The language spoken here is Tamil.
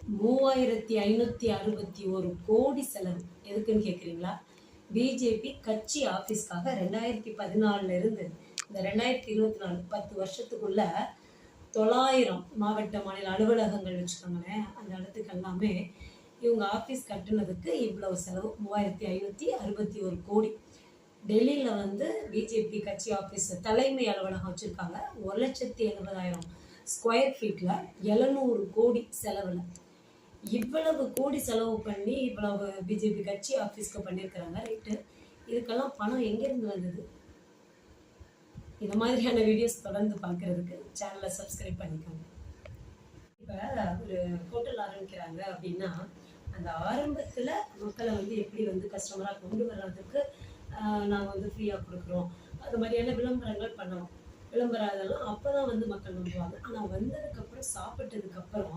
3561 கோடி செலவு. எதுக்குன்னு கேட்குறீங்களா? பிஜேபி கட்சி ஆஃபீஸ்க்காக 2014 இருந்து இந்த 2024 10 வருஷத்துக்குள்ள 900 மாவட்ட மாநில அலுவலகங்கள் வச்சுக்கோங்களேன். அந்த இடத்துக்கு எல்லாமே இவங்க ஆஃபீஸ் கட்டுனதுக்கு இவ்வளவு செலவு 3561 கோடி. டெல்லியில் வந்து பிஜேபி கட்சி ஆஃபீஸ் தலைமை அலுவலகம் வச்சுருக்காங்க. 1,70,000 ஸ்கொயர் ஃபீட்டில் 700 கோடி செலவில். இவ்வளவு கோடி செலவு பண்ணி இவ்வளவு பிஜேபி கட்சி ஆஃபீஸ்க்கு பண்ணியிருக்கிறாங்க. ரைட்டு, இதுக்கெல்லாம் பணம் எங்கேருந்து வந்தது? இந்த மாதிரியான வீடியோஸ் தொடர்ந்து பார்க்குறதுக்கு சேனலை சப்ஸ்கிரைப் பண்ணிக்கோங்க. இப்போ ஒரு ஹோட்டல் ஆரம்பிக்கிறாங்க அப்படின்னா அந்த ஆரம்பத்தில் மக்களை வந்து எப்படி வந்து கஸ்டமராக கொண்டு வர்றதுக்கு நாங்கள் வந்து ஃப்ரீயாக கொடுக்குறோம், அது மாதிரியான விளம்பரங்கள் பண்ணணும். விளம்பரம் அதெல்லாம் அப்போ தான் வந்து மக்கள் நம்புவாங்க. ஆனால் வந்ததுக்கப்புறம் சாப்பிட்டதுக்கப்புறம்